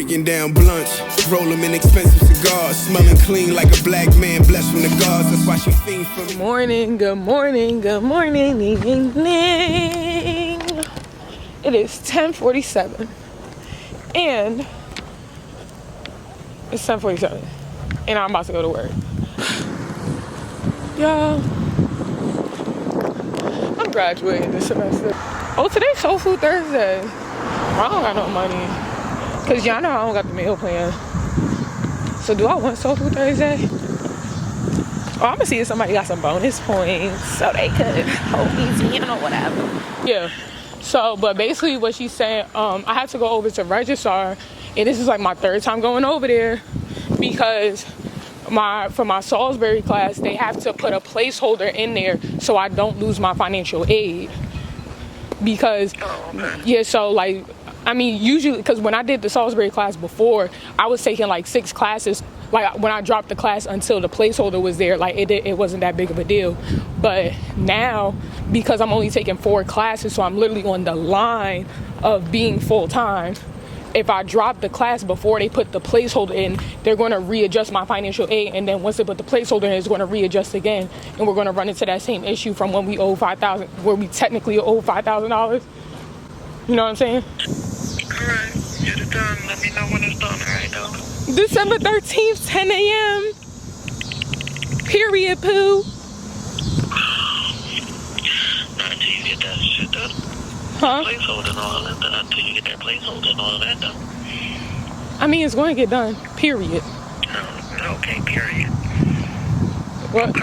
breaking down blunts, roll them in expensive cigars, smelling clean like a black man blessed from the gods. That's why she fiend for me. Good morning, good morning, good morning. It is 10:47 and it's 10:47 and I'm about to go to work. Y'all, I'm graduating this semester. Oh, today's Soul Food Thursday. I don't got no money because y'all know I don't got the meal plan. So do I want Soul Food Thursday? Oh, I'm gonna see if somebody got some bonus points so they could hold me to, you know, whatever. Yeah. So, but basically what she's saying, I had to go over to registrar, and this is like my third time going over there because for my Salisbury class, they have to put a placeholder in there so I don't lose my financial aid. Because, yeah, so like, I mean, usually, because when I did the Salisbury class before, I was taking like 6 classes. Like when I dropped the class until the placeholder was there, like it wasn't that big of a deal. But now, because I'm only taking 4 classes, so I'm literally on the line of being full-time. If I drop the class before they put the placeholder in, they're going to readjust my financial aid. And then once they put the placeholder in, it's going to readjust again. And we're going to run into that same issue from when we owe $5,000, where we technically owe $5,000. You know what I'm saying? All right, get it done. Let me know when it's done. All right, though. December 13th, 10 a.m. Period, poo. Not until you get that shit done. Huh? Placeholder and all that. Until you get that placeholder and all that done. I mean, it's going to get done. Period. Okay, period. What?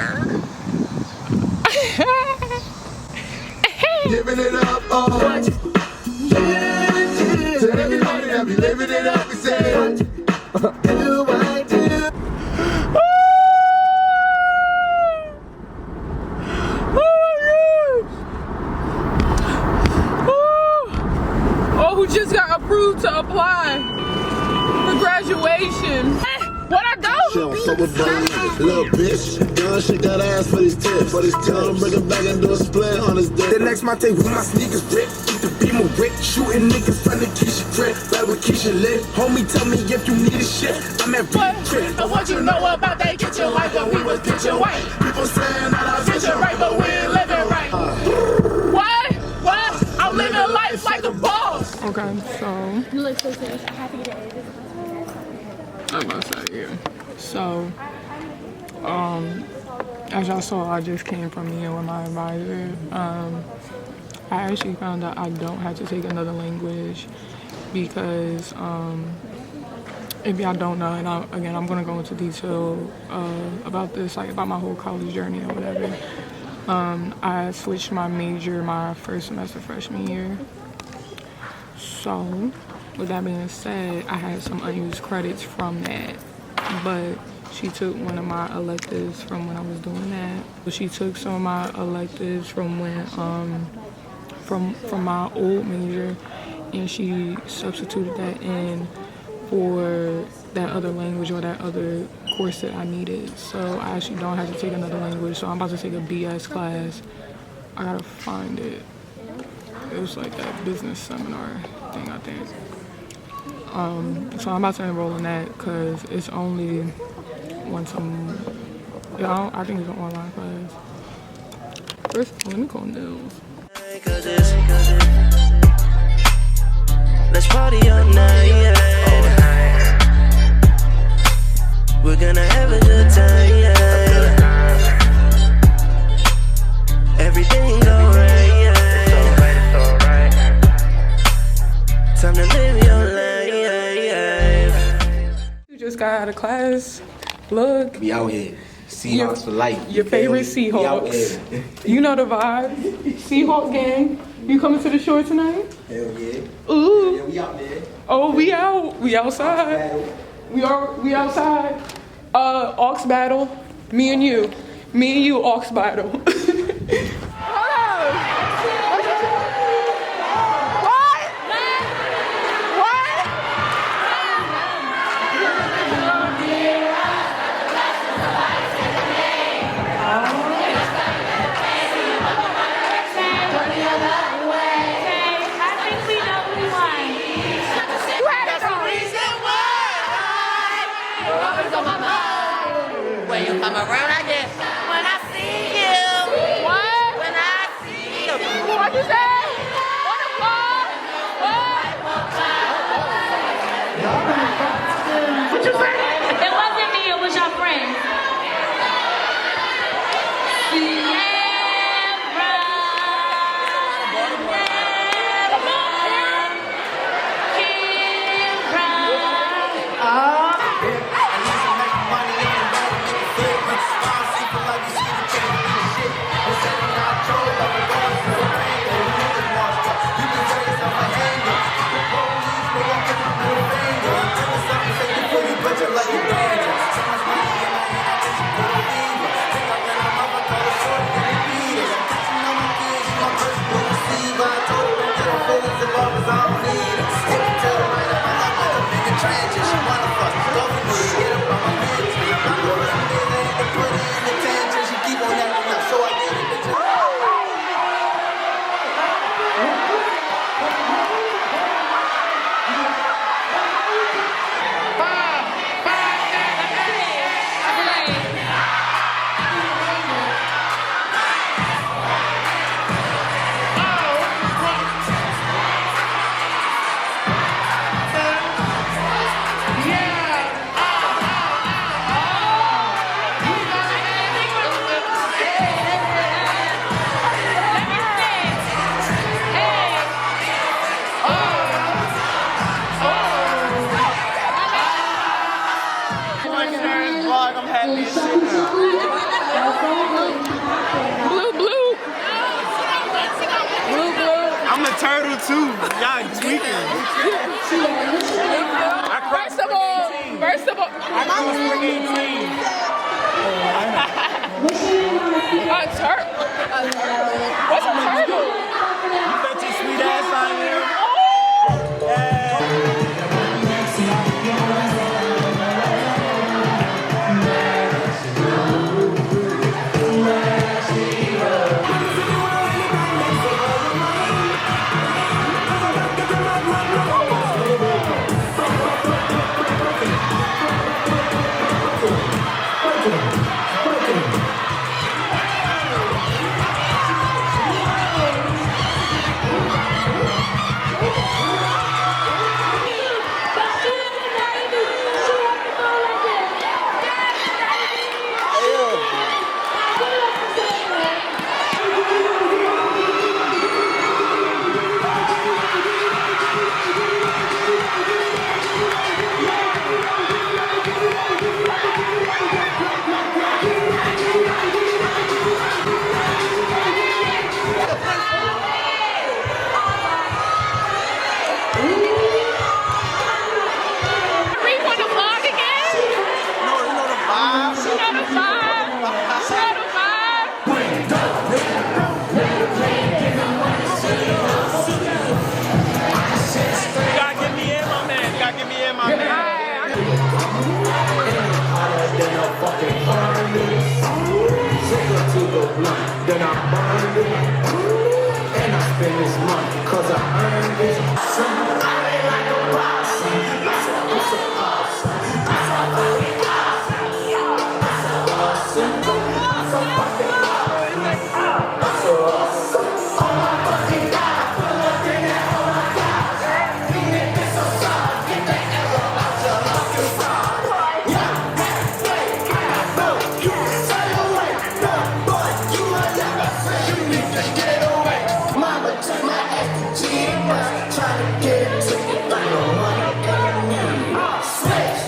Living it up, oh. Yeah. Tell everybody that we living it up and say, do I do? Oh, who just got approved to apply for graduation. What I do? Little bitch, young shit got ass for these tips. Tell him bring it back and do a split on his dick. The next my take with my sneakers ripped. Keep the beam of Rick. Shooting niggas from the Keisha crib. Right with Keisha lit. Homie, tell me if you need a shit. I'm at Rick crib. But what you know about that kitchen white when we was kitchen white? People saying that I was Kitchen right, but we ain't living right. What? I'm living life like a boss. Okay, so You look so serious. I have to get it. I'm about to say, yeah. So, as y'all saw, I just came from meeting with my advisor. I actually found out I don't have to take another language because, if y'all don't know, and I'm gonna go into detail about this, like about my whole college journey or whatever. I switched my major my first semester freshman year. So, with that being said, I had some unused credits from that, but she took one of my electives from when I was doing that. She took some of my electives from when, from my old major, and she substituted that in for that other language or that other course that I needed. So I actually don't have to take another language. So I'm about to take a BS class. I gotta find it. It was like that business seminar thing, I think. So I'm about to enroll in that because it's only once I think it's an online class. First, let me call Nils. Let's party all night, we're gonna have a good time, everything's alright, time to live your life. You just got out of class. Look. We out here. Seahawks for life. Your favorite Seahawks. You know the vibe. Seahawks gang. You coming to the shore tonight? Hell yeah. Ooh. Yeah, we out there. Oh, we out. We outside. We outside. Ox battle. Me and you, Ox battle. I think we know who won. Come around, I guess. When I see you. What? When I see you. What you say? On the floor? What? What you say? It wasn't me, it was your friend. I'm a turtle too. Y'all tweaking. First of all, I crossed 18. a turtle. What's a turtle? You bet your sweet ass out here. Then I burned it, and I spend this money, cause I earned it. Somebody like a boss, I'm so awesome. I'm so fucking awesome. I'm so awesome. I'm so fucking awesome. I'm so awesome. Oh my fucking God, I put up in that, oh my God. You make me so soft, get that arrow out your fucking soul. Yeah, that's right, I know you say away, no boy, you are never say you need to get away. Mama took my ass to G-Bus, trying to get it to me, like no money coming in. Switch,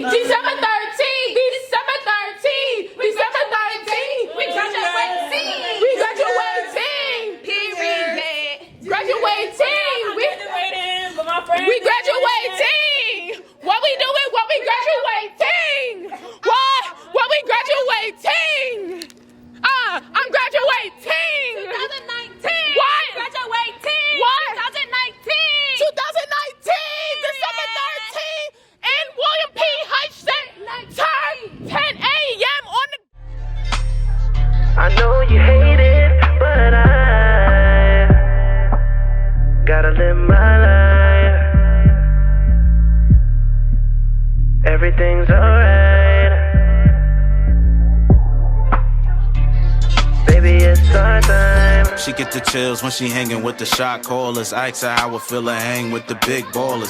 December 13th, December 13th, December 13th, we graduating. We graduating. Period. Graduating. We graduating. What we doing? What we graduating? What we graduating? I'm graduating. 2019. What? Graduating. What? 2019. 2019. December 13th. And William P. Hutchinson turned 10 a.m. on the... I know you hate it, but I gotta live my life. Everything's alright. Baby, it's our time. She get the chills when she hanging with the shot callers. I ask her how it feel to hang with the big ballers.